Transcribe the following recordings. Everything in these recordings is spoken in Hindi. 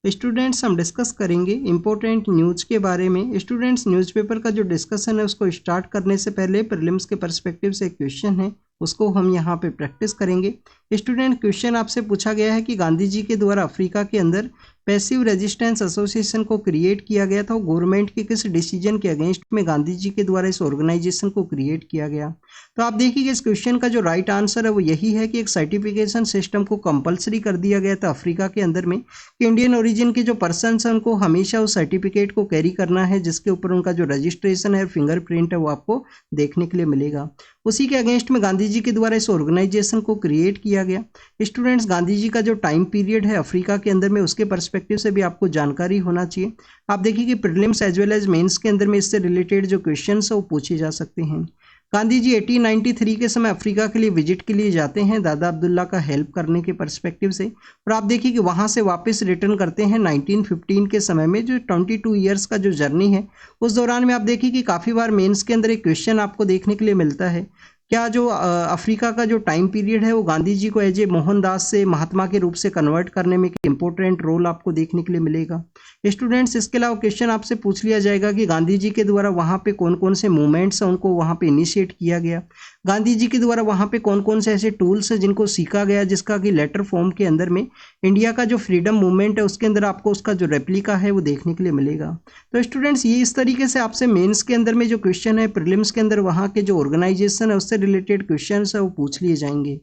स्टूडेंट्स हम डिस्कस करेंगे इम्पोर्टेंट न्यूज़ के बारे में। स्टूडेंट्स न्यूज़पेपर का जो डिस्कशन है उसको स्टार्ट करने से पहले प्रीलिम्स के पर्सपेक्टिव से एक क्वेश्चन है उसको हम यहाँ पे प्रैक्टिस करेंगे। स्टूडेंट क्वेश्चन आपसे पूछा गया है कि गांधी जी के द्वारा अफ्रीका के अंदर पैसिव रेजिस्टेंस एसोसिएशन को क्रिएट किया गया था, गवर्नमेंट के किस डिसीजन के अगेंस्ट में गांधी जी के द्वारा इस ऑर्गेनाइजेशन को क्रिएट किया गया। तो आप देखिए इस क्वेश्चन का जो राइट आंसर है वो यही है कि एक सर्टिफिकेशन सिस्टम को कंपलसरी कर दिया गया था अफ्रीका के अंदर में कि इंडियन ओरिजिन के जो पर्सन हैं उनको हमेशा उस सर्टिफिकेट को कैरी करना है जिसके ऊपर उनका जो रजिस्ट्रेशन है फिंगरप्रिंट है वो आपको देखने के लिए मिलेगा। उसी के अगेंस्ट में गांधी जी के द्वारा इस ऑर्गेनाइजेशन को क्रिएट किया गया। स्टूडेंट्स गांधी जी का जो टाइम पीरियड है अफ्रीका के अंदर में उसके पर्सपेक्टिव से भी आपको जानकारी होना चाहिए। आप देखिए कि prelims as well as mains के अंदर में इससे रिलेटेड जो क्वेश्चंस है वो पूछे जा सकते हैं। गांधी जी 1893 के समय अफ्रीका के लिए विजिट के लिए जाते हैं दादा अब्दुल्ला का हेल्प करने के पर्सपेक्टिव से, और आप देखिए कि वहां से वापस रिटर्न करते हैं 1915 के समय में। जो 22 ईयर्स का जो जर्नी है उस दौरान में आप देखिए कि काफ़ी बार मेंस के अंदर एक क्वेश्चन आपको देखने के लिए मिलता है, क्या जो अफ्रीका का जो टाइम पीरियड है वो गांधी जी को एज ए मोहनदास से महात्मा के रूप से कन्वर्ट करने में एक इंपॉर्टेंट रोल आपको देखने के लिए मिलेगा। स्टूडेंट्स इसके अलावा क्वेश्चन आपसे पूछ लिया जाएगा कि गांधी जी के द्वारा वहाँ पे कौन कौन से मूवमेंट्स हैं उनको वहाँ पे इनिशिएट किया गया, गांधी जी के द्वारा वहाँ पे कौन कौन से ऐसे टूल्स हैं जिनको सीखा गया जिसका कि लेटर फॉर्म के अंदर में इंडिया का जो फ्रीडम मूवमेंट है उसके अंदर आपको उसका जो रेप्लिका है वो देखने के लिए मिलेगा। तो स्टूडेंट्स ये इस तरीके से आपसे मेंस के अंदर में जो क्वेश्चन है प्रीलिम्स के अंदर वहाँ के जो ऑर्गेनाइजेशन है उससे रिलेटेड क्वेश्चन है वो पूछ लिए जाएंगे।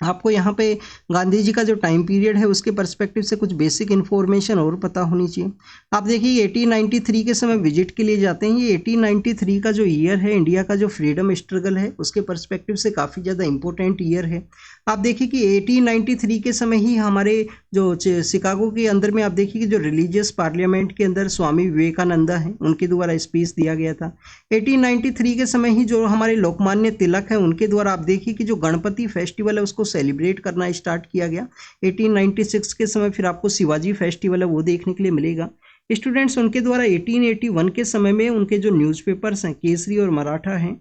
आपको यहाँ पे गांधी जी का जो टाइम पीरियड है उसके पर्सपेक्टिव से कुछ बेसिक इन्फॉर्मेशन और पता होनी चाहिए। आप देखिए 1893 के समय विजिट के लिए जाते हैं। ये 1893 का जो ईयर है इंडिया का जो फ्रीडम स्ट्रगल है उसके पर्सपेक्टिव से काफ़ी ज़्यादा इंपॉर्टेंट ईयर है। आप देखिए कि 1893 के समय ही हमारे जो शिकागो के अंदर में आप देखिए कि जो रिलीजियस पार्लियामेंट के अंदर स्वामी विवेकानंदा हैं उनके द्वारा स्पीच दिया गया था। 1893 के समय ही जो हमारे लोकमान्य तिलक है उनके द्वारा आप देखिए कि जो गणपति फेस्टिवल है उसको सेलिब्रेट करना स्टार्ट किया गया। 1896 के समय फिर आपको शिवाजी फेस्टिवल है वो देखने के लिए मिलेगा। स्टूडेंट्स उनके द्वारा 1881 के समय में उनके जो न्यूज़पेपर्स हैं केसरी और मराठा हैं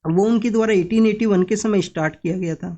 वो उनके द्वारा 1881 के समय स्टार्ट किया गया था।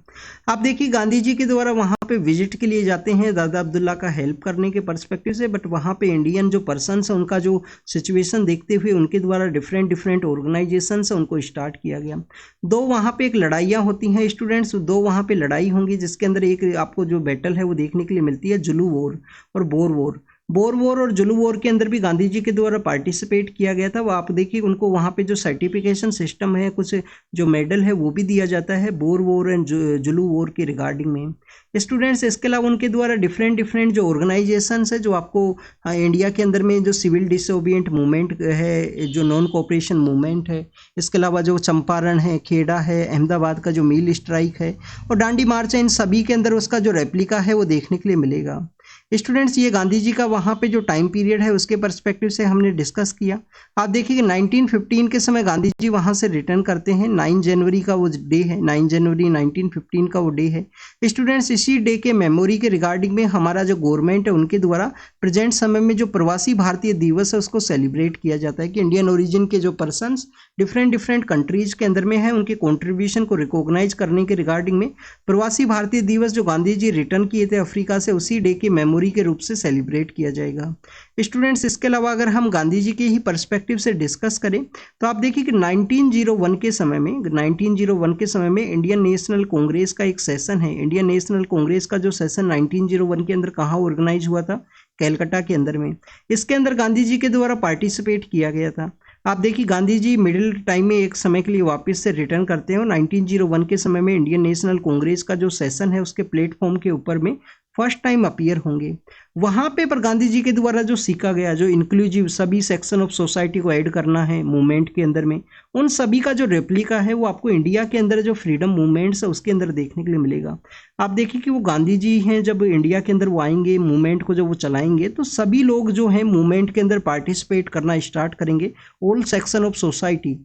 आप देखिए गांधी जी के द्वारा वहाँ पे विजिट के लिए जाते हैं दादा अब्दुल्ला का हेल्प करने के पर्सपेक्टिव से, बट वहाँ पे इंडियन जो पर्सन्स हैं उनका जो सिचुएशन देखते हुए उनके द्वारा डिफरेंट डिफरेंट ऑर्गेनाइजेशंस हैं उनको स्टार्ट किया गया। दो वहाँ पे एक लड़ाइयाँ होती हैं स्टूडेंट्स, दो वहाँ पे लड़ाई होंगी जिसके अंदर एक आपको जो बैटल है वो देखने के लिए मिलती है जुलू वॉर और बोर वॉर। बोर वॉर और जुलू वॉर के अंदर भी गांधी जी के द्वारा पार्टिसिपेट किया गया था। वो आप देखिए उनको वहाँ पे जो सर्टिफिकेशन सिस्टम है कुछ जो मेडल है वो भी दिया जाता है bore war and Julu war के रिगार्डिंग में। स्टूडेंट्स इसके अलावा उनके द्वारा डिफरेंट डिफरेंट जो ऑर्गेनाइजेशंस है जो आपको इंडिया के अंदर में जो सिविल डिसोबिएंट मूवमेंट है, जो नॉन कोऑपरेशन मूवमेंट है, इसके अलावा जो चंपारण है, खेड़ा है, अहमदाबाद का जो मील स्ट्राइक है और डांडी मार्च है, इन सभी के अंदर उसका जो रेप्लिका है वो देखने के लिए मिलेगा। स्टूडेंट्स ये गांधी जी का वहाँ पे जो टाइम पीरियड है उसके पर्सपेक्टिव से हमने डिस्कस किया। आप देखिए कि 1915 के समय गांधी जी वहाँ से रिटर्न करते हैं। 9 जनवरी का वो डे है, 9 जनवरी 1915 का वो डे है। स्टूडेंट्स इसी डे के मेमोरी के रिगार्डिंग में हमारा जो गवर्नमेंट है उनके द्वारा प्रेजेंट समय में जो प्रवासी भारतीय दिवस है उसको सेलिब्रेट किया जाता है कि इंडियन ओरिजिन के जो पर्सनस डिफरेंट डिफरेंट कंट्रीज के अंदर में है उनके कॉन्ट्रीब्यूशन को रिकॉग्नाइज करने के रिगार्डिंग में प्रवासी भारतीय दिवस जो गांधी जी रिटर्न किए थे अफ्रीका से उसी डे की मेमोरी के रूप से सेलिब्रेट किया जाएगा। स्टूडेंट्स इसके अलावा अगर हम गांधी जी के ही पर्सपेक्टिव से डिस्कस करें तो आप देखिए कि 1901 के समय में इंडियन नेशनल कांग्रेस का एक सेशन है। इंडियन नेशनल कांग्रेस का जो सेशन 1901 के अंदर कहाँ ऑर्गेनाइज हुआ था? कैलकाटा के अंदर में। इसके अंदर गांधी जी के द्वारा पार्टिसिपेट किया गया था। आप देखिए गांधी जी मिडिल टाइम में एक समय के लिए वापस से रिटर्न करते हैं और 1901 के समय में इंडियन नेशनल कांग्रेस का जो सेशन है उसके प्लेटफॉर्म के ऊपर में फर्स्ट टाइम अपीयर होंगे। वहाँ पे पर गांधी जी के द्वारा जो सीखा गया जो इंक्लूसिव सभी सेक्शन ऑफ सोसाइटी को ऐड करना है मूवमेंट के अंदर में, उन सभी का जो रेप्लिका है वो आपको इंडिया के अंदर जो फ्रीडम मूवमेंट्स है उसके अंदर देखने के लिए मिलेगा। आप देखिए कि वो गांधी जी हैं जब इंडिया के अंदर वो आएंगे मूवमेंट को जब वो चलाएंगे तो सभी लोग जो हैं मूवमेंट के अंदर पार्टिसिपेट करना स्टार्ट करेंगे। ऑल सेक्शन ऑफ सोसाइटी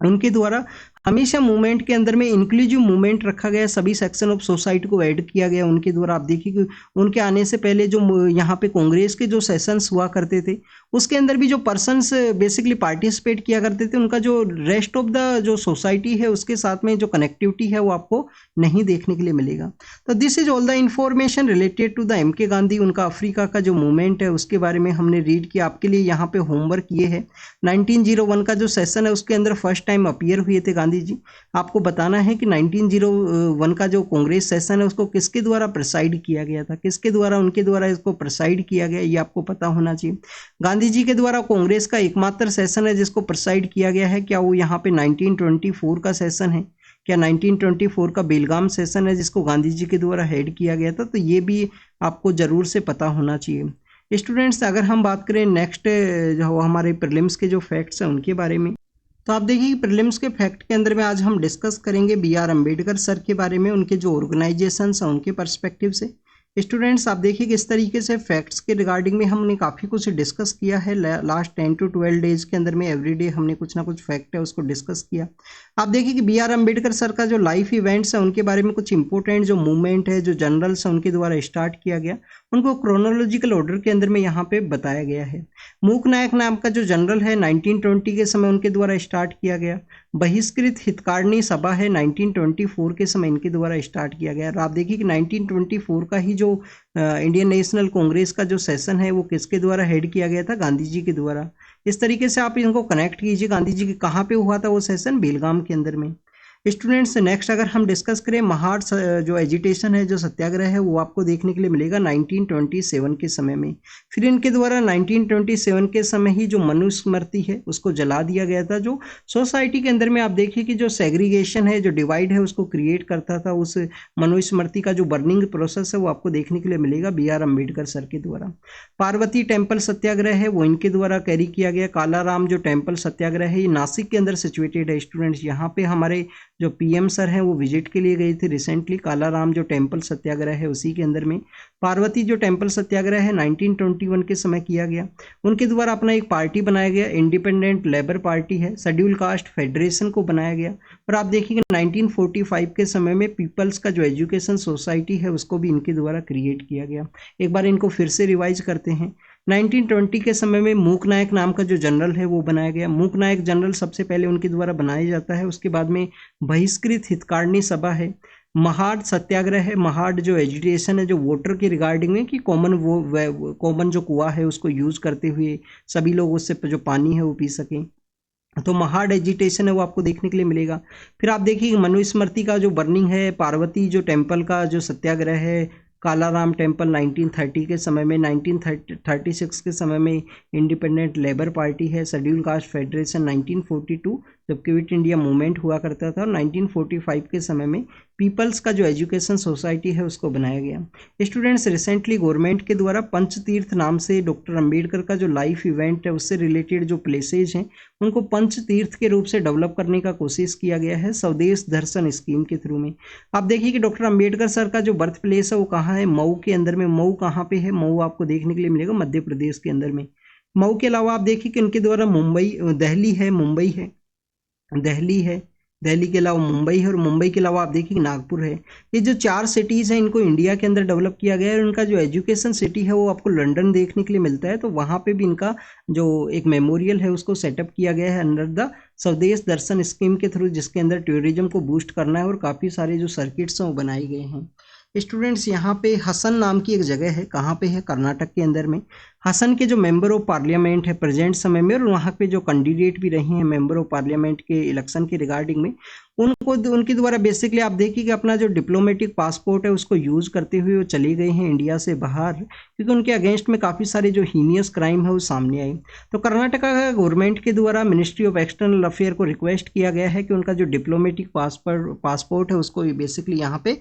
उनके द्वारा हमेशा मूवमेंट के अंदर में इंक्लूसिव मूवमेंट रखा गया, सभी सेक्शन ऑफ सोसाइटी को ऐड किया गया उनके द्वारा। आप देखिए कि उनके आने से पहले जो यहाँ पे कांग्रेस के जो सेशंस हुआ करते थे उसके अंदर भी जो पर्सन्स बेसिकली पार्टिसिपेट किया करते थे उनका जो रेस्ट ऑफ द जो सोसाइटी है उसके साथ में जो कनेक्टिविटी है वो आपको नहीं देखने के लिए मिलेगा। तो this is all the information related to the M K. Gandhi, उनका अफ्रीका का जो मूवमेंट है उसके बारे में हमने रीड किया। आपके लिए यहाँ पे होमवर्क ये है, 1901 का जो सेशन है उसके अंदर फर्स्ट टाइम अपीयर हुए थे गांधी जी। आपको बताना है कि 1901 का जो कांग्रेस सेशन है उसको किसके द्वारा प्रिसाइड किया गया था, किसके द्वारा, उनके द्वारा इसको प्रिसाइड किया गया, ये आपको पता होना चाहिए। गांधी जी के द्वारा कांग्रेस का एकमात्र सेशन है जिसको प्रिसाइड किया गया है, क्या वो यहाँ पे 1924 का सेशन है? क्या 1924 का बेलगाम सेशन है जिसको गांधी जी के द्वारा हेड किया गया था? तो ये भी आपको जरूर से पता होना चाहिए। स्टूडेंट्स, अगर हम बात करें नेक्स्ट जो हमारे प्रीलिम्स के जो फैक्ट्स हैं उनके बारे में, तो आप देखिए प्रीलिम्स के फैक्ट के अंदर में आज हम डिस्कस करेंगे बी.आर. अम्बेडकर सर के बारे में, उनके जो ऑर्गेनाइजेशंस हैं उनके पर्सपेक्टिव से। स्टूडेंट्स, आप देखिए किस तरीके से फैक्ट्स के रिगार्डिंग में हमने काफ़ी कुछ डिस्कस किया है लास्ट 10 to 12 डेज के अंदर में। एवरीडे हमने कुछ ना कुछ फैक्ट है उसको डिस्कस किया। आप देखिए कि बी.आर. अम्बेडकर सर का जो लाइफ इवेंट्स है उनके बारे में कुछ इंपॉर्टेंट जो मूवमेंट है, जो जनरल्स हैं उनके द्वारा स्टार्ट किया गया, उनको क्रोनोलॉजिकल ऑर्डर के अंदर में यहाँ पे बताया गया है। मूक नायक नाम का जो जनरल है 1920 के समय उनके द्वारा स्टार्ट किया गया। बहिष्कृत हितकारिणी सभा है 1924 के समय इनके द्वारा स्टार्ट किया गया। और आप देखिए कि 1924 का ही जो इंडियन नेशनल कांग्रेस का जो सेशन है वो किसके द्वारा हेड किया गया था? गांधी जी के द्वारा। इस तरीके से आप इनको कनेक्ट कीजिए। गांधी जी के कहाँ पे हुआ था वो सेशन? बेलगाम के अंदर में। स्टूडेंट्स, नेक्स्ट अगर हम डिस्कस करें महाड जो एजिटेशन है, जो सत्याग्रह है, वो आपको देखने के लिए मिलेगा 1927 के समय में। फिर इनके द्वारा 1927 के समय ही जो मनुस्मृति है उसको जला दिया गया था, जो सोसाइटी के अंदर में आप देखिए कि जो सेग्रीगेशन है, जो डिवाइड है उसको क्रिएट करता था। उस मनुस्मृति का जो बर्निंग प्रोसेस है वो आपको देखने के लिए मिलेगा बी.आर. अम्बेडकर सर के द्वारा। पार्वती टेम्पल सत्याग्रह है वो इनके द्वारा कैरी किया गया। कालाराम जो टेम्पल सत्याग्रह है ये नासिक के अंदर सिचुएटेड है। स्टूडेंट्स, यहाँ पे हमारे जो पीएम सर हैं वो विजिट के लिए गए थे रिसेंटली। कालाराम जो टेम्पल सत्याग्रह है उसी के अंदर में। पार्वती जो टेम्पल सत्याग्रह है 1921 के समय किया गया। उनके द्वारा अपना एक पार्टी बनाया गया, इंडिपेंडेंट लेबर पार्टी है। शेड्यूल कास्ट फेडरेशन को बनाया गया। और आप देखिए 1945 के समय में पीपल्स का जो एजुकेशन सोसाइटी है उसको भी इनके द्वारा क्रिएट किया गया। एक बार इनको फिर से रिवाइज करते हैं। 1920 के समय में मूक नायक नाम का जो जनरल है वो बनाया गया। मूक नायक जनरल सबसे पहले उनके द्वारा बनाया जाता है। उसके बाद में बहिष्कृत हितकारिणी सभा है। महाड सत्याग्रह है। महाड जो एजुटेशन है, जो वोटर के रिगार्डिंग में कि कॉमन जो कुआं है उसको यूज करते हुए सभी लोग उससे जो पानी है वो पी सकें, तो महाड एजिटेशन है वो आपको देखने के लिए मिलेगा। फिर आप देखिए मनुस्मृति का जो बर्निंग है, पार्वती जो टेम्पल का जो सत्याग्रह है, कालाराम टेम्पल 1930 के समय में, 1936 के समय में इंडिपेंडेंट लेबर पार्टी है। शेड्यूल कास्ट फेडरेशन 1942 जब क्विट इंडिया मूवमेंट हुआ करता था। और 1945 के समय में पीपल्स का जो एजुकेशन सोसाइटी है उसको बनाया गया। स्टूडेंट्स, रिसेंटली गवर्नमेंट के द्वारा पंचतीर्थ नाम से डॉक्टर अंबेडकर का जो लाइफ इवेंट है उससे रिलेटेड जो प्लेसेज हैं उनको पंचतीर्थ के रूप से डेवलप करने का कोशिश किया गया है स्वदेश दर्शन स्कीम के थ्रू में। आप देखिए कि डॉक्टर अंबेडकर सर का जो बर्थ प्लेस है वो कहाँ है? मऊ के अंदर में। मऊ कहाँ पे है? मऊ आपको देखने के लिए मिलेगा मध्य प्रदेश के अंदर में। मऊ के अलावा आप देखिए कि इनके द्वारा दिल्ली है, मुंबई है, दिल्ली है, दिल्ली के अलावा मुंबई है, और मुंबई के अलावा आप देखिए नागपुर है। ये जो 4 सिटीज़ हैं इनको इंडिया के अंदर डेवलप किया गया है। उनका जो एजुकेशन सिटी है वो आपको लंदन देखने के लिए मिलता है। तो वहाँ पे भी इनका जो एक मेमोरियल है उसको सेटअप किया गया है अंडर द स्वदेश दर्शन स्कीम के थ्रू, जिसके अंदर टूरिज्म को बूस्ट करना है और काफ़ी सारे जो सर्किट्स हैं वो बनाए गए हैं। स्टूडेंट्स, यहाँ पे हसन नाम की एक जगह है, कहाँ पे है? कर्नाटक के अंदर में। हसन के जो मेंबर ऑफ पार्लियामेंट है प्रेजेंट समय में, और वहाँ पे जो कैंडिडेट भी रहे हैं मेंबर ऑफ पार्लियामेंट के इलेक्शन के रिगार्डिंग में, उनको उनके द्वारा बेसिकली आप देखिए कि अपना जो डिप्लोमेटिक पासपोर्ट है उसको यूज़ करते हुए वो चले गए हैं इंडिया से बाहर, क्योंकि उनके अगेंस्ट में काफ़ी सारे जो हीनियस क्राइम है वो सामने आए। तो कर्नाटका का गवर्नमेंट के द्वारा मिनिस्ट्री ऑफ एक्सटर्नल अफेयर को रिक्वेस्ट किया गया है कि उनका जो डिप्लोमेटिक पासपोर्ट है उसको बेसिकली यहाँ पे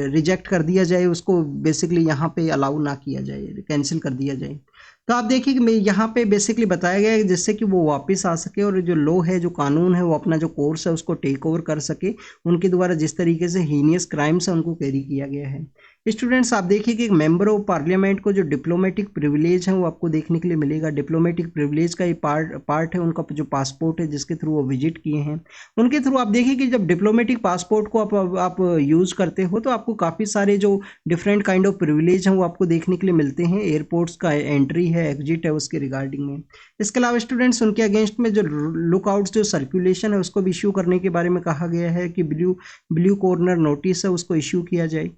रिजेक्ट कर दिया जाए, उसको बेसिकली यहाँ पे अलाउ ना किया जाए, कैंसिल कर दिया जाए। तो आप देखिए कि यहाँ पे बेसिकली बताया गया है जिससे कि वो वापस आ सके और जो लॉ है, जो कानून है, वो अपना जो कोर्स है उसको टेक ओवर कर सके। उनके द्वारा जिस तरीके से हीनियस क्राइम्स है उनको कैरी किया गया है। स्टूडेंट्स आप देखिए कि एक मेंबर ऑफ पार्लियामेंट को जो डिप्लोमेटिक प्रिविलेज है वो आपको देखने के लिए मिलेगा। डिप्लोमेटिक प्रिविलेज का ये पार्ट है उनका जो पासपोर्ट है जिसके थ्रू वो विजिट किए हैं, उनके थ्रू आप देखिए कि जब डिप्लोमेटिक पासपोर्ट को आप यूज़ करते हो तो आपको काफ़ी सारे जो डिफरेंट काइंड ऑफ प्रिविलेज हैं वो आपको देखने के लिए मिलते हैं। एयरपोर्ट्स का एंट्री है, एग्जिट है, उसके रिगार्डिंग में। इसके अलावा स्टूडेंट्स उनके अगेंस्ट में जो लुकआउट्स जो सर्कुलेशन है उसको भी इश्यू करने के बारे में कहा गया है कि ब्लू कॉर्नर नोटिस है उसको इश्यू किया जाए।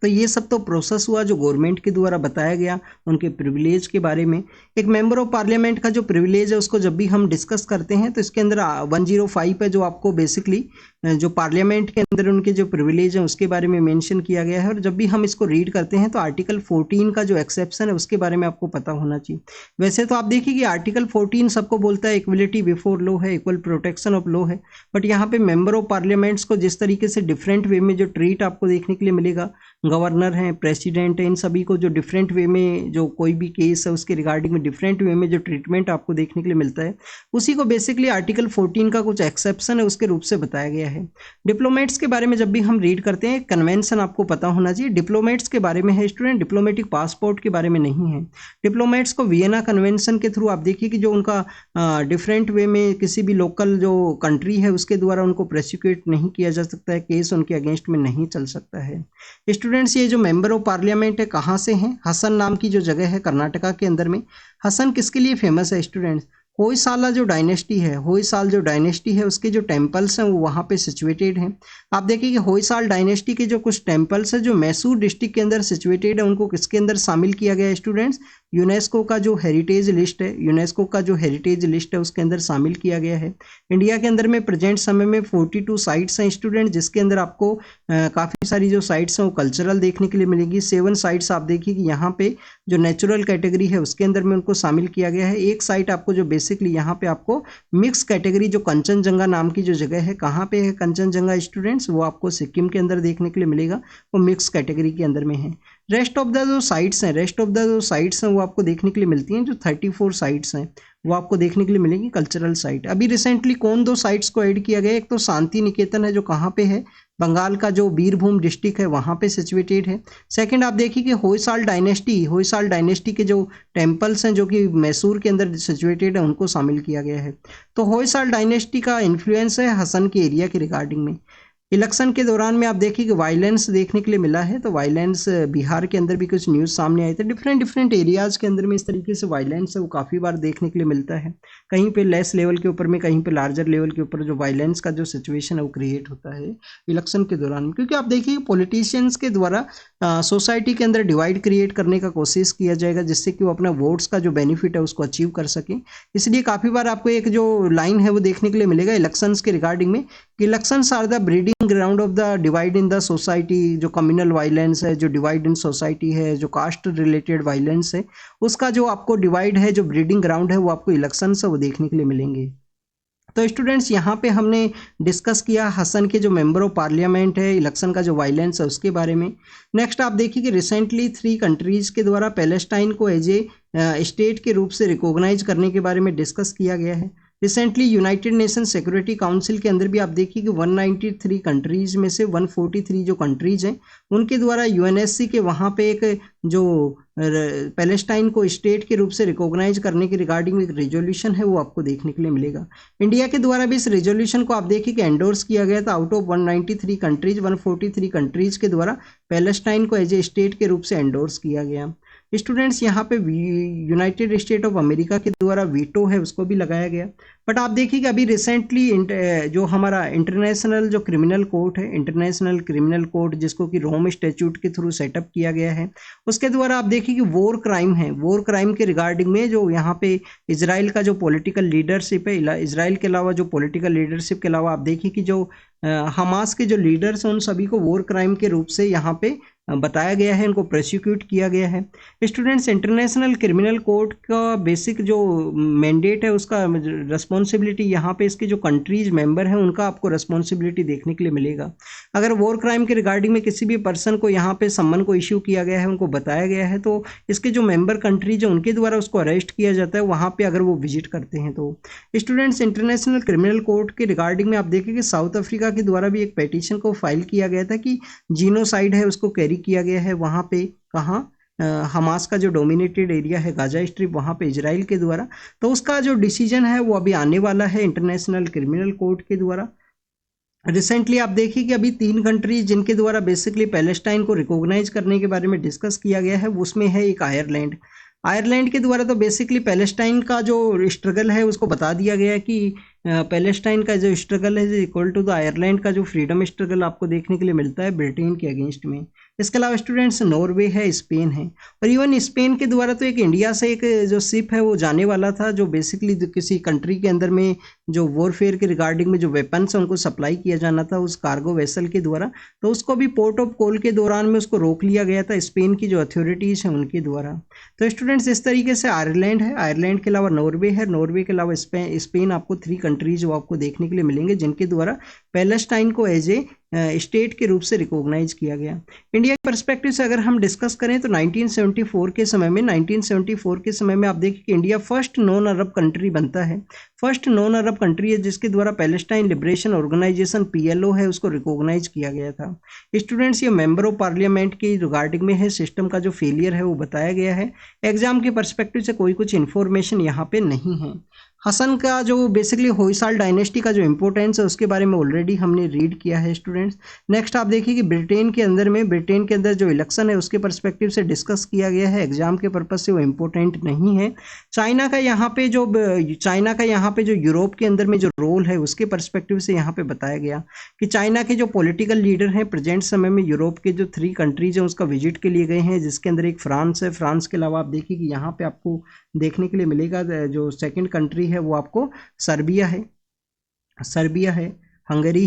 तो ये सब तो प्रोसेस हुआ जो गवर्नमेंट के द्वारा बताया गया उनके प्रिविलेज के बारे में। एक मेंबर ऑफ पार्लियामेंट का जो प्रिविलेज है उसको जब भी हम डिस्कस करते हैं तो इसके अंदर 105 है जो आपको बेसिकली जो पार्लियामेंट के अंदर उनके जो प्रिविलेज हैं उसके बारे में मेंशन किया गया है। और जब भी हम इसको रीड करते हैं तो आर्टिकल 14 का जो एक्सेप्शन है उसके बारे में आपको पता होना चाहिए। वैसे तो आप देखिए कि आर्टिकल 14 सबको बोलता है इक्वलिटी बिफोर लॉ है, इक्वल प्रोटेक्शन ऑफ लॉ है, बट यहाँ पे मेंबर ऑफ पार्लियामेंट्स को जिस तरीके से डिफरेंट वे में जो ट्रीट आपको देखने के लिए मिलेगा, गवर्नर हैं, प्रेसिडेंट है, इन सभी को जो डिफरेंट वे में जो कोई भी केस है उसके रिगार्डिंग में डिफरेंट वे में जो ट्रीटमेंट आपको देखने के लिए मिलता है उसी को बेसिकली आर्टिकल 14 का कुछ एक्सेप्शन है उसके रूप से बताया गया है। डिप्लोमेट्स के बारे में जब भी हम रीड करते हैं कन्वेंशन आपको पता होना चाहिए। डिप्लोमेट्स के बारे में है स्टूडेंट, डिप्लोमेटिक पासपोर्ट के बारे में नहीं है। डिप्लोमेट्स को वियना कन्वेंशन के थ्रू आप देखिए कि जो उनका डिफरेंट वे में किसी भी लोकल जो कंट्री है उसके द्वारा उनको प्रोसिक्यूट नहीं किया जा सकता है, केस उनके अगेंस्ट में नहीं चल सकता है। स्टूडेंट्स ये जो मेंबर ऑफ पार्लियामेंट है कहाँ से हैं? हसन नाम की जो जगह है कर्नाटका के अंदर में। हसन किसके लिए फेमस है स्टूडेंट्स? होयसाला जो डायनेस्टी है, होयसाल जो डायनेस्टी है उसके जो टेम्पल्स हैं वो वहाँ पे सिचुएटेड हैं। आप देखिए कि होयसाल डायनेस्टी के जो कुछ टेम्पल्स हैं जो मैसूर डिस्ट्रिक्ट के अंदर सिचुएटेड है उनको किसके अंदर शामिल किया गया है स्टूडेंट्स? यूनेस्को का जो हेरिटेज लिस्ट है, यूनेस्को का जो हेरिटेज लिस्ट है उसके अंदर शामिल किया गया है। इंडिया के अंदर में प्रेजेंट समय में 42 साइट्स हैं स्टूडेंट, जिसके अंदर आपको काफ़ी सारी जो साइट्स हैं वो कल्चरल देखने के लिए मिलेगी। 7 साइट्स आप देखिए कि यहाँ पे जो नेचुरल कैटेगरी है उसके अंदर में उनको शामिल किया गया है। एक साइट आपको जो बेसिकली यहाँ पे आपको मिक्स कैटेगरी जो कंचनजंगा नाम की जो जगह है, कहाँ पे है कंचनजंगा स्टूडेंट्स? वो आपको सिक्किम के अंदर देखने के लिए मिलेगा, वो मिक्स कैटेगरी के अंदर में है। रेस्ट ऑफ द जो साइट्स हैं वो आपको देखने के लिए मिलती हैं, जो 34 साइट्स हैं वो आपको देखने के लिए मिलेंगी कल्चरल साइट। अभी रिसेंटली कौन 2 साइट्स को ऐड किया गया? एक तो शांति निकेतन है जो कहाँ पे है, बंगाल का जो बीरभूम डिस्ट्रिक्ट है वहाँ पे सिचुएटेड है। सेकंड आप देखिए कि होयसाल डायनेस्टी के जो टेम्पल्स हैं जो कि मैसूर के अंदर सिचुएटेड है उनको शामिल किया गया है। तो होयसाल डायनेस्टी का इन्फ्लुएंस है हसन के एरिया के रिगार्डिंग में। इलेक्शन के दौरान में आप देखिए कि वायलेंस देखने के लिए मिला है, तो वायलेंस बिहार के अंदर भी कुछ न्यूज़ सामने आए थे। डिफरेंट एरियाज़ के अंदर में इस तरीके से वायलेंस है वो काफ़ी बार देखने के लिए मिलता है, कहीं पे लेस लेवल के ऊपर में, कहीं पे लार्जर लेवल के ऊपर जो वायलेंस का जो सिचुएशन है वो क्रिएट होता है इलेक्शन के दौरान में। क्योंकि आप देखिए पॉलिटिशियंस के द्वारा सोसाइटी के अंदर डिवाइड क्रिएट करने का कोशिश किया जाएगा जिससे कि वो अपना वोट्स का जो बेनिफिट है उसको अचीव कर सकें। इसलिए काफ़ी बार आपको एक जो लाइन है वो देखने के लिए मिलेगा इलेक्शंस के रिगार्डिंग में कि elections are the breeding ground of the divide in the society. जो कम्युनल वायलेंस है, जो डिवाइड इन सोसाइटी है, जो कास्ट रिलेटेड वायलेंस है, उसका जो आपको डिवाइड है, जो ब्रीडिंग ग्राउंड है वो आपको इलेक्शंस है वो देखने के लिए मिलेंगे। तो स्टूडेंट्स यहाँ पे हमने डिस्कस किया हसन के जो मेंबर ऑफ पार्लियामेंट है, इलेक्शन का जो वायलेंस है उसके बारे में। नेक्स्ट आप देखिए कि रिसेंटली 3 कंट्रीज़ के द्वारा पैलेस्टाइन को एज ए स्टेट के रूप से रिकॉग्नाइज करने के बारे में डिस्कस किया गया है। Recently United nation security council के अंदर भी आप देखिए कि 193 कंट्रीज़ में से 143 जो कंट्रीज़ हैं उनके द्वारा यूएनएससी के वहाँ पे एक जो पैलेस्टाइन को स्टेट के रूप से रिकॉग्नाइज करने के रिगार्डिंग एक रेजोल्यूशन है वो आपको देखने के लिए मिलेगा। इंडिया के द्वारा भी इस रेजोल्यूशन को आप देखिए कि एंडोर्स किया गया था। आउट ऑफ 193 कंट्रीज 143 कंट्रीज़ के द्वारा पैलेस्टाइन को एज ए स्टेट के रूप से एंडोर्स किया गया। स्टूडेंट्स यहाँ पे यूनाइटेड स्टेट ऑफ अमेरिका के द्वारा वीटो है उसको भी लगाया गया। बट आप देखिए कि अभी रिसेंटली जो हमारा इंटरनेशनल जो क्रिमिनल कोर्ट है, इंटरनेशनल क्रिमिनल कोर्ट जिसको कि रोम स्टैट्यूट के थ्रू सेटअप किया गया है, उसके द्वारा आप देखिए कि वॉर क्राइम है, वॉर क्राइम के रिगार्डिंग में जो यहाँ पे इजराइल का जो पॉलिटिकल लीडरशिप है, इजराइल के अलावा जो पॉलिटिकल लीडरशिप के अलावा आप देखिए कि जो हमास के जो लीडर्स हैं उन सभी को वॉर क्राइम के रूप से यहाँ पे बताया गया है, इनको प्रोसिक्यूट किया गया है। स्टूडेंट्स इंटरनेशनल क्रिमिनल कोर्ट का बेसिक जो मैंडेट है उसका रिस्पॉन्सिबिलिटी यहाँ पे इसके जो कंट्रीज मेंबर हैं उनका आपको रिस्पॉन्सिबिलिटी देखने के लिए मिलेगा। अगर वॉर क्राइम के रिगार्डिंग में किसी भी पर्सन को यहाँ पे सम्मन को इश्यू किया गया है, उनको बताया गया है, तो इसके जो मेंबर कंट्रीज हैं उनके द्वारा उसको अरेस्ट किया जाता है वहाँ पे अगर वो विजिट करते हैं। तो स्टूडेंट्स इंटरनेशनल क्रिमिनल कोर्ट के रिगार्डिंग में आप देखें कि साउथ अफ्रीका के द्वारा भी एक पेटिशन को फाइल किया गया था कि जीनोसाइड है उसको कैरी कैरी किया गया है वहाँ पे, कहाँ, हमास का जो डोमिनेटेड एरिया है गाजा स्ट्रिप, वहाँ पे इजराइल के द्वारा। तो उसका जो डिसीजन है वो अभी आने वाला है इंटरनेशनल क्रिमिनल कोर्ट के द्वारा। रिसेंटली आप देखिए कि अभी 3 कंट्रीज जिनके द्वारा बेसिकली पैलेस्टाइन को रिकॉग्नाइज करने के बारे में डिस्कस किया गया है, उसमें है एक आयरलैंड। आयरलैंड के द्वारा तो बेसिकली पैलेस्टाइन का जो स्ट्रगल है उसको बता दिया गया है कि पैलेस्टाइन का जो स्ट्रगल है इक्वल टू द आयरलैंड का जो फ्रीडम स्ट्रगल आपको देखने के लिए मिलता है ब्रिटेन के अगेंस्ट में। इसके अलावा स्टूडेंट्स नॉर्वे है, स्पेन है, और इवन स्पेन के द्वारा तो एक इंडिया से एक जो शिप है वो जाने वाला था, जो बेसिकली किसी कंट्री के अंदर में जो वॉरफेयर के रिगार्डिंग में जो वेपन्स है उनको सप्लाई किया जाना था उस कार्गो वेसल के द्वारा। तो उसको भी पोर्ट ऑफ कॉल के दौरान में उसको रोक लिया गया था स्पेन की जो अथॉरिटीज़ हैं उनके द्वारा। तो स्टूडेंट्स इस तरीके से आयरलैंड है, आयरलैंड के अलावा नॉर्वे है, नॉर्वे के अलावा स्पेन आपको 3 कंट्रीज वो आपको देखने के लिए मिलेंगे जिनके द्वारा पैलेस्टाइन को एज ए स्टेट के रूप से रिकॉग्नाइज किया गया। इंडिया के पर्सपेक्टिव से अगर हम डिस्कस करें तो 1974 के समय में आप देखिए कि India first non Arab country बनता है, फर्स्ट नॉन अरब कंट्री है जिसके द्वारा पैलेस्टाइन लिबरेशन ऑर्गेनाइजेशन PLO है उसको रिकॉग्नाइज किया गया था। स्टूडेंट्स ये मेंबर ऑफ पार्लियामेंट की रिगार्डिंग में है, सिस्टम का जो फेलियर है वो बताया गया है। एग्जाम के पर्सपेक्टिव से कोई कुछ इन्फॉर्मेशन यहाँ पे नहीं है। हसन का जो बेसिकली होयसाल डायनेस्टी का जो इंपॉर्टेंस है उसके बारे में ऑलरेडी हमने रीड किया है स्टूडेंट्स। नेक्स्ट आप देखिए कि ब्रिटेन के अंदर जो इलेक्शन है उसके पर्सपेक्टिव से डिस्कस किया गया है, एग्जाम के पर्पज से वो इम्पोर्टेंट नहीं है। चाइना का यहाँ पे जो यूरोप के अंदर में जो रोल है उसके पर्सपेक्टिव से यहाँ पे बताया गया कि चाइना के जो पॉलिटिकल लीडर हैं प्रेजेंट समय में यूरोप के जो 3 कंट्रीज हैं उसका विजिट के लिए गए हैं, जिसके अंदर एक फ्रांस है। फ्रांस के अलावा आप देखिए कि यहाँ पे आपको देखने के लिए मिलेगा जो सेकंड कंट्री है वो आपको सर्बिया है, हंगरी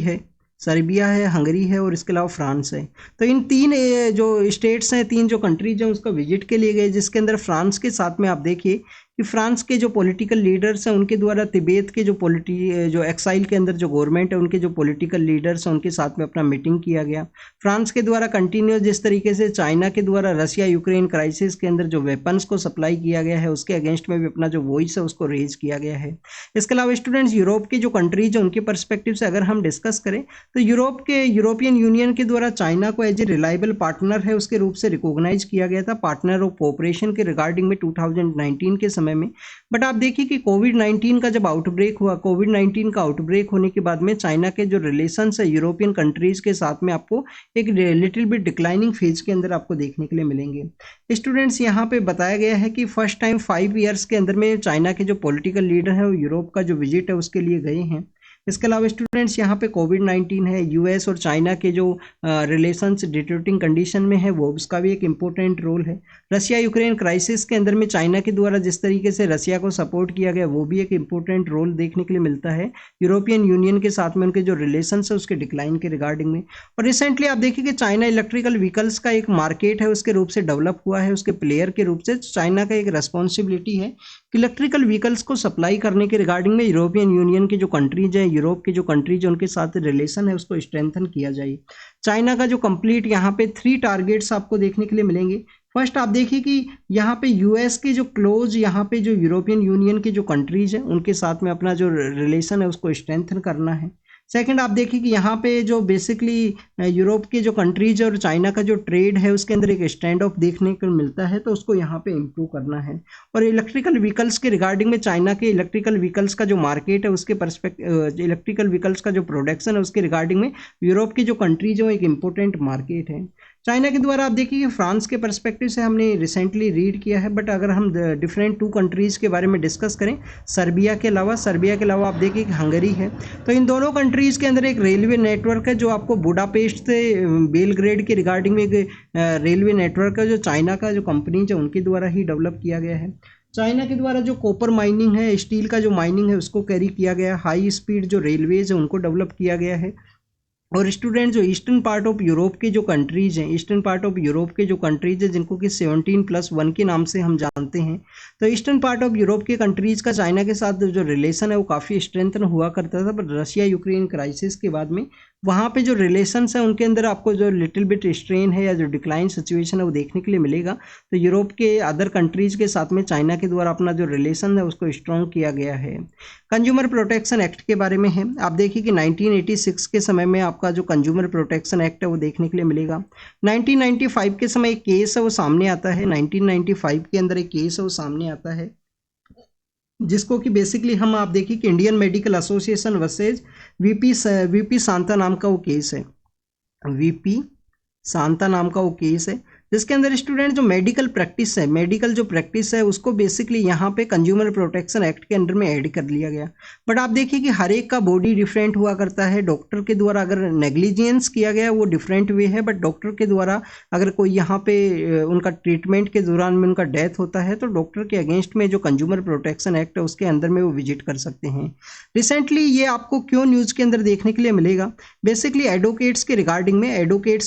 है और इसके अलावा फ्रांस है। तो इन 3 जो स्टेट्स हैं, 3 जो कंट्रीज हैं उसका विजिट के लिए गए, जिसके अंदर फ्रांस के साथ में आप देखिए कि फ्रांस के जो पॉलिटिकल लीडर्स हैं उनके द्वारा तिब्बत के जो एक्साइल के अंदर जो गवर्नमेंट है उनके जो पॉलिटिकल लीडर्स हैं उनके साथ में अपना मीटिंग किया गया। फ्रांस के द्वारा कंटिन्यूस जिस तरीके से चाइना के द्वारा रशिया यूक्रेन क्राइसिस के अंदर जो वेपन्स को सप्लाई किया गया है उसके अगेंस्ट में भी अपना जो वॉइस है उसको रेज किया गया है। इसके अलावा स्टूडेंट्स यूरोप की जो कंट्रीज है उनके पर्सपेक्टिव से अगर हम डिस्कस करें तो यूरोपियन यूनियन के द्वारा चाइना को एज ए रिलायबल पार्टनर है उसके रूप से रिकॉग्नाइज किया गया था, पार्टनर ऑफ कोऑपरेशन के रिगार्डिंग में 2019 के समय में। बट आप देखिए कि कोविड-19 का जब आउटब्रेक हुआ, कोविड-19 का आउटब्रेक होने के बाद में चाइना के जो रिलेशंस है यूरोपियन कंट्रीज के साथ में आपको एक लिटिल बिट डिक्लाइनिंग फेज के अंदर आपको देखने के लिए मिलेंगे। स्टूडेंट्स यहाँ पे बताया गया है कि फर्स्ट टाइम 5 ईयर्स के अंदर में चाइना के जो पॉलिटिकल लीडर हैं वो यूरोप का जो विजिट है उसके लिए गए हैं। इसके अलावा स्टूडेंट्स यहाँ पे कोविड-19 है, यूएस और चाइना के जो रिलेशंस डिटेरियोरेटिंग कंडीशन में है वो उसका भी एक इम्पोर्टेंट रोल है। रशिया यूक्रेन क्राइसिस के अंदर में चाइना के द्वारा जिस तरीके से रशिया को सपोर्ट किया गया वो भी एक इम्पोर्टेंट रोल देखने के लिए मिलता है यूरोपियन यूनियन के साथ में उनके जो रिलेशंस है उसके डिक्लाइन के रिगार्डिंग में। और रिसेंटली आप देखिए कि चाइना इलेक्ट्रिकल व्हीकल्स का एक मार्केट है उसके रूप से डेवलप हुआ है, उसके प्लेयर के रूप से चाइना का एक रेस्पॉन्सिबिलिटी है कि इलेक्ट्रिकल व्हीकल्स को सप्लाई करने के रिगार्डिंग में यूरोपियन यूनियन की जो कंट्रीज हैं, यूरोप की जो कंट्रीज है उनके साथ रिलेशन है उसको स्ट्रेंथन किया जाए। चाइना का जो कंप्लीट यहाँ पे 3 टारगेट्स आपको देखने के लिए मिलेंगे। फर्स्ट आप देखिए कि यहाँ पे यूएस के जो क्लोज यहाँ पे जो यूरोपियन यूनियन की जो कंट्रीज हैं उनके साथ में अपना जो रिलेशन है उसको स्ट्रेंथन करना है। सेकंड आप देखिए कि यहाँ पे जो बेसिकली यूरोप के जो कंट्रीज और चाइना का जो ट्रेड है उसके अंदर एक स्टैंड ऑफ देखने को मिलता है तो उसको यहाँ पे इम्प्रूव करना है। और इलेक्ट्रिकल व्हीकल्स के रिगार्डिंग में चाइना के इलेक्ट्रिकल व्हीकल्स का जो मार्केट है उसके इलेक्ट्रिकल व्हीकल्स का जो प्रोडक्शन है उसके रिगार्डिंग में यूरोप की जो कंट्रीज है एक इम्पोर्टेंट मार्केट है। चाइना के द्वारा आप देखिए कि फ्रांस के पर्सपेक्टिव से हमने रिसेंटली रीड किया है, बट अगर हम डिफरेंट 2 कंट्रीज के बारे में डिस्कस करें सर्बिया के अलावा आप देखिए कि हंगरी है। तो इन दोनों कंट्रीज के अंदर एक रेलवे नेटवर्क है जो आपको बुडापेस्ट से बेलग्रेड के रिगार्डिंग में एक रेलवे नेटवर्क है जो चाइना का जो कंपनीज है उनके द्वारा ही डेवलप किया गया है। चाइना के द्वारा जो कॉपर माइनिंग है, स्टील का जो माइनिंग है उसको कैरी किया गया है, हाई स्पीड जो रेलवेज है उनको डेवलप किया गया है। और स्टूडेंट जो ईस्टर्न पार्ट ऑफ यूरोप के जो कंट्रीज हैं जिनको कि 17+1 के नाम से हम जानते हैं, तो ईस्टर्न पार्ट ऑफ यूरोप के कंट्रीज का चाइना के साथ जो रिलेशन है वो काफ़ी स्ट्रेंथन हुआ करता था, पर रशिया यूक्रेन क्राइसिस के बाद में वहाँ पे जो रिलेशंस है उनके अंदर आपको जो लिटिल बिट स्ट्रेन है या जो डिक्लाइन सिचुएशन है वो देखने के लिए मिलेगा। तो यूरोप के अदर कंट्रीज के साथ में चाइना के द्वारा अपना जो रिलेशन है उसको स्ट्रॉन्ग किया गया है। कंज्यूमर प्रोटेक्शन एक्ट के बारे में है, आप देखिए कि 1986 के समय में आप आपका जो कंज्यूमर प्रोटेक्शन एक्ट है वो देखने के लिए मिलेगा। 1995 के समय एक केस है वो सामने आता है, 1995 के अंदर एक केस है वो सामने आता है, जिसको कि बेसिकली हम आप देखिए कि Indian medical association versus VP Santa नाम का वो केस है, वीपी सांता नाम का वो केस है, जिसके अंदर स्टूडेंट जो मेडिकल जो प्रैक्टिस है उसको बेसिकली यहाँ पे कंज्यूमर प्रोटेक्शन एक्ट के अंडर में ऐड कर लिया गया। बट आप देखिए कि हर एक का बॉडी डिफरेंट हुआ करता है। डॉक्टर के द्वारा अगर नेग्लिजेंस किया गया वो डिफरेंट वे है, बट डॉक्टर के द्वारा अगर कोई यहाँ पे उनका ट्रीटमेंट के दौरान में उनका डेथ होता है तो डॉक्टर के अगेंस्ट में जो कंज्यूमर प्रोटेक्शन एक्ट है उसके अंदर में वो विजिट कर सकते हैं। रिसेंटली ये आपको क्यों न्यूज़ के अंदर देखने के लिए मिलेगा, बेसिकली एडवोकेट्स के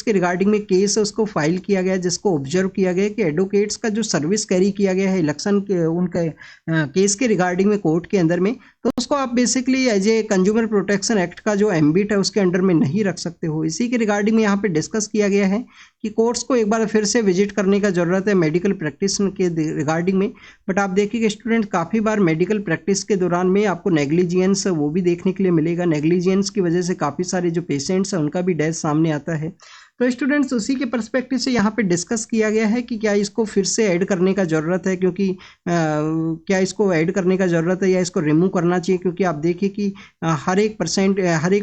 रिगार्डिंग में केस उसको फाइल किया गया, जिसको ऑब्जर्व किया गया कि एडवोकेट्स का जो सर्विस कैरी किया गया है इलेक्शन के उनके केस के रिगार्डिंग में कोर्ट के अंदर में, तो उसको आप basically as a consumer protection act का जो एम्बिट है उसके अंडर में नहीं रख सकते हो। इसी के रिगार्डिंग में यहाँ पे डिस्कस किया गया है कि कोर्ट्स को एक बार फिर से विजिट करने का ज़रूरत है मेडिकल प्रैक्टिस के रिगार्डिंग में। बट आप देखिए कि स्टूडेंट काफ़ी बार मेडिकल प्रैक्टिस के दौरान में आपको नेग्लिजियंस वो भी देखने के लिए मिलेगा। नेग्लिजियंस की वजह से काफ़ी सारे जो पेशेंट्स हैं उनका भी डेथ सामने आता है। तो स्टूडेंट्स उसी के पर्सपेक्टिव से यहाँ पे डिस्कस किया गया है कि क्या इसको फिर से ऐड करने का ज़रूरत है, क्योंकि क्या इसको ऐड करने का ज़रूरत है या इसको रिमूव करना चाहिए, क्योंकि आप देखिए कि हर एक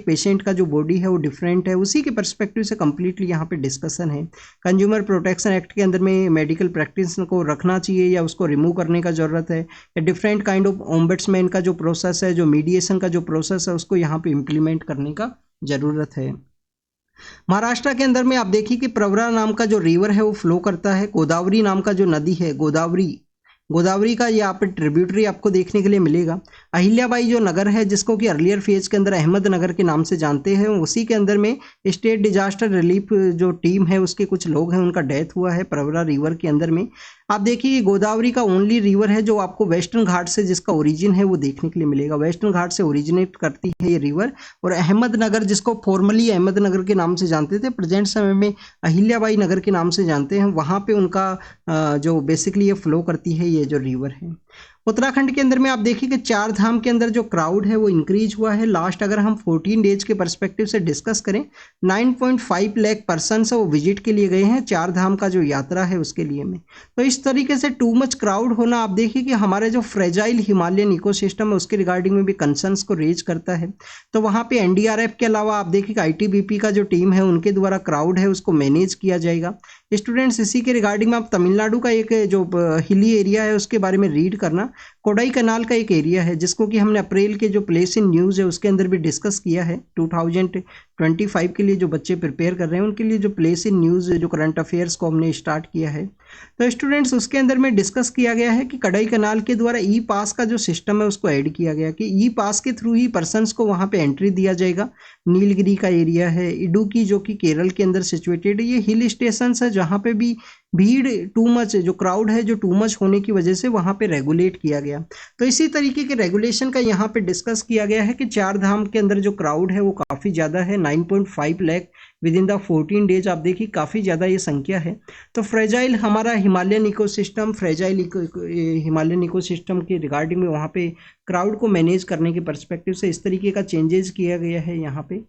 पेशेंट का जो बॉडी है वो डिफरेंट है। उसी के पर्सपेक्टिव से कम्प्लीटली यहाँ पे डिस्कशन है। कंज्यूमर प्रोटेक्शन एक्ट के अंदर में मेडिकल प्रैक्टिस को रखना चाहिए या उसको रिमूव करने का ज़रूरत है, या डिफरेंट काइंड ऑफ ओम्बड्समैन का जो प्रोसेस है, जो मीडिएशन का जो प्रोसेस है उसको यहाँ पे इम्प्लीमेंट करने का ज़रूरत है। महाराष्ट्र के अंदर में आप देखिए कि प्रवरा नाम का जो रिवर है वो फ्लो करता है। गोदावरी नाम का जो नदी है, गोदावरी का ये आप ट्रिब्यूटरी आपको देखने के लिए मिलेगा। अहिल्याबाई जो नगर है, जिसको कि अर्लियर फेज के अंदर अहमदनगर के नाम से जानते हैं, उसी के अंदर में स्टेट डिजास्टर रिलीफ जो टीम है उसके कुछ लोग हैं, उनका डेथ हुआ है प्रवरा रिवर के अंदर में। आप देखिए गोदावरी का ओनली रिवर है जो आपको वेस्टर्न घाट से जिसका ओरिजिन है वो देखने के लिए मिलेगा। वेस्टर्न घाट से ओरिजिनेट करती है ये रिवर। और अहमदनगर, जिसको फॉर्मली अहमदनगर के नाम से जानते थे, प्रेजेंट समय में अहिल्याबाई नगर के नाम से जानते हैं, वहाँ पे उनका जो बेसिकली ये फ्लो करती है ये जो रिवर है। उत्तराखंड के अंदर में आप देखिए कि 4 धाम के अंदर जो क्राउड है वो इंक्रीज हुआ है। लास्ट अगर हम 14 डेज के पर्सपेक्टिव से डिस्कस करें, 9.5 लाख पर्सन वो विजिट के लिए गए हैं 4 धाम का जो यात्रा है उसके लिए में। तो इस तरीके से टू मच क्राउड होना आप देखिए कि हमारे जो फ्रेजाइल हिमालयन इकोसिस्टम है उसके रिगार्डिंग में भी कंसर्न्स को रेज करता है। तो वहाँ पे एनडीआरएफ के अलावा आप देखिए कि आईटीबीपी का जो टीम है उनके द्वारा क्राउड है उसको मैनेज किया जाएगा। स्टूडेंट्स इसी के रिगार्डिंग में आप तमिलनाडु का एक जो हिली एरिया है उसके बारे में रीड करना। कोडाई कनाल का एक एरिया है जिसको कि हमने अप्रैल के जो प्लेस इन न्यूज़ है उसके अंदर भी डिस्कस किया है। 2025 के लिए जो बच्चे प्रिपेयर कर रहे हैं उनके लिए जो प्लेस इन न्यूज़ जो करंट अफेयर्स को हमने स्टार्ट किया है, तो स्टूडेंट्स उसके अंदर में डिस्कस किया गया है कि कड़ाई कनाल के द्वारा ई पास का जो सिस्टम है उसको ऐड किया गया कि ई पास के थ्रू ही पर्सनस को वहाँ पे एंट्री दिया जाएगा। नीलगिरी का एरिया है, इडुक्की जो कि केरल के अंदर सिचुएटेड है, ये हिल स्टेशन है जहाँ पे भी भीड़ टू मच जो क्राउड है जो टू मच होने की वजह से वहाँ पे रेगुलेट किया गया। तो इसी तरीके के रेगुलेशन का यहाँ पे डिस्कस किया गया है कि 4 धाम के अंदर जो क्राउड है वो काफ़ी ज़्यादा है, 9.5 lakh with in the 14 days. आप देखिए काफ़ी ज़्यादा ये संख्या है। तो फ्रेजाइल हमारा हिमालयन इकोसिस्टम के रिगार्डिंग में वहाँ पे क्राउड को मैनेज करने के पर्सपेक्टिव से इस तरीके का चेंजेस किया गया है यहाँ पे।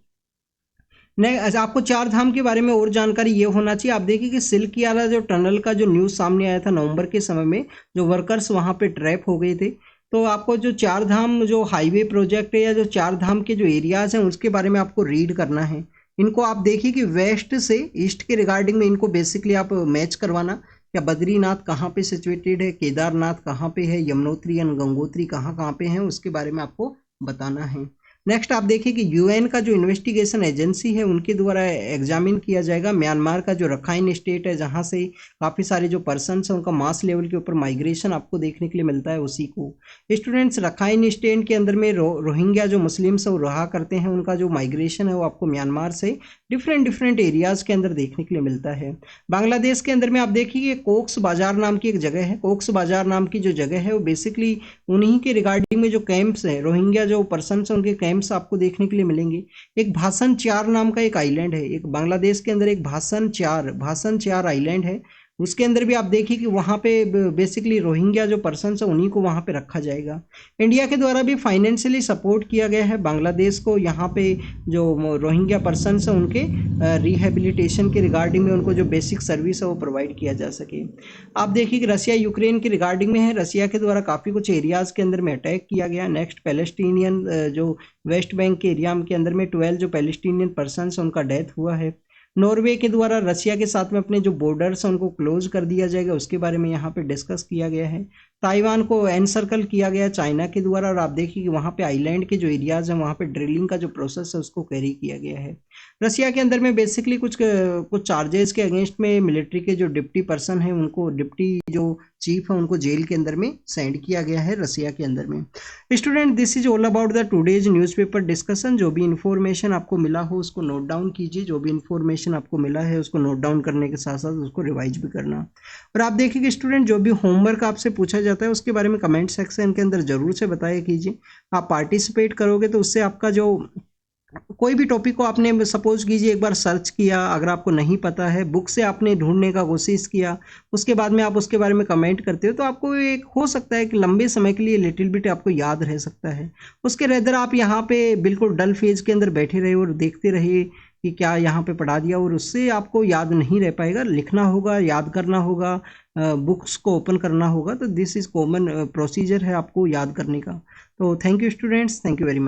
नहीं, आपको 4 धाम के बारे में और जानकारी ये होना चाहिए। आप देखिए कि सिल्क यारा जो टनल का जो न्यूज़ सामने आया था नवंबर के समय में, जो वर्कर्स वहाँ पे ट्रैप हो गए थे, तो आपको जो 4 धाम जो हाईवे प्रोजेक्ट है या जो 4 धाम के जो एरियाज हैं उसके बारे में आपको रीड करना है। इनको आप देखिए कि वेस्ट से ईस्ट के रिगार्डिंग में इनको बेसिकली आप मैच करवाना, या बद्रीनाथ कहाँ पे सिचुएटेड है, केदारनाथ कहाँ पे है, यमुनोत्री एंड गंगोत्री कहाँ पे हैं, उसके बारे में आपको बताना है। नेक्स्ट आप देखिए कि यूएन का जो इन्वेस्टिगेशन एजेंसी है उनके द्वारा एग्जामिन किया जाएगा म्यांमार का जो रखाइन स्टेट है जहां से काफ़ी सारे जो पर्सन्स हैं उनका मास लेवल के ऊपर माइग्रेशन आपको देखने के लिए मिलता है। उसी को स्टूडेंट्स रखाइन स्टेट के अंदर में रोहिंग्या जो मुस्लिम्स है वो रहा करते हैं, उनका जो माइग्रेशन है वो आपको म्यांमार से डिफरेंट एरियाज़ के अंदर देखने के लिए मिलता है। बांग्लादेश के अंदर में आप देखिए कोक्स बाजार नाम की एक जगह है। कोक्स बाजार नाम की जो जगह है वो बेसिकली उन्हीं के रिगार्डिंग में जो कैंप्स हैं, रोहिंग्या जो पर्सन्स हैं उनके कैंप्स आपको देखने के लिए मिलेंगे। एक भाषण 4 नाम का एक आइलैंड है, एक बांग्लादेश के अंदर एक भाषण 4 आइलैंड है, उसके अंदर भी आप देखिए कि वहाँ पे बेसिकली रोहिंग्या जो पर्सन है उन्हीं को वहाँ पे रखा जाएगा। इंडिया के द्वारा भी फाइनेंशियली सपोर्ट किया गया है बांग्लादेश को, यहाँ पे जो रोहिंग्या पर्सन है उनके रिहेबिलिटेशन के रिगार्डिंग में उनको जो बेसिक सर्विस है वो प्रोवाइड किया जा सके। आप देखिए कि रसिया यूक्रेन की रिगार्डिंग में है, रसिया के द्वारा काफ़ी कुछ एरियाज़ के अंदर में अटैक किया गया। नेक्स्ट पैलेस्टीनियन जो वेस्ट बैंक के एरिया के अंदर में 12 जो पैलेस्टीनियन पर्सन है उनका डेथ हुआ है। नॉर्वे के द्वारा रसिया के साथ में अपने जो बॉर्डर्स हैं उनको क्लोज कर दिया जाएगा, उसके बारे में यहाँ पे डिस्कस किया गया है। ताइवान को एनसर्कल किया गया चाइना के द्वारा, और आप देखिए कि वहाँ पे आइलैंड के जो एरियाज हैं वहाँ पे ड्रिलिंग का जो प्रोसेस है उसको कैरी किया गया है। रसिया के अंदर में बेसिकली कुछ चार्जेस के अगेंस्ट में मिलिट्री के जो डिप्टी पर्सन है उनको, डिप्टी जो चीफ है उनको जेल के अंदर में सेंड किया गया है रसिया के अंदर में। Student, this is all about the today's newspaper discussion. जो भी इन्फॉर्मेशन आपको मिला हो उसको नोट डाउन कीजिए, जो भी इन्फॉर्मेशन आपको मिला है उसको नोट डाउन करने के साथ साथ उसको रिवाइज भी करना। और आप देखिए कि स्टूडेंट जो भी होमवर्क आपसे पूछा जाता है उसके बारे में कमेंट सेक्शन के अंदर जरूर से बताया कीजिए। आप पार्टिसिपेट करोगे तो उससे आपका जो कोई भी टॉपिक को आपने सपोज कीजिए एक बार सर्च किया, अगर आपको नहीं पता है बुक से आपने ढूंढने का कोशिश किया, उसके बाद में आप उसके बारे में कमेंट करते हो तो आपको एक हो सकता है कि लंबे समय के लिए लिटिल बिट आपको याद रह सकता है। उसके रेदर आप यहाँ पे बिल्कुल डल फेज के अंदर बैठे रहे और देखते रहे कि क्या यहाँ पे पढ़ा दिया, और उससे आपको याद नहीं रह पाएगा। लिखना होगा, याद करना होगा, बुक्स को ओपन करना होगा। तो दिस इज कॉमन प्रोसीजर है आपको याद करने का। तो thank you students, thank you very much.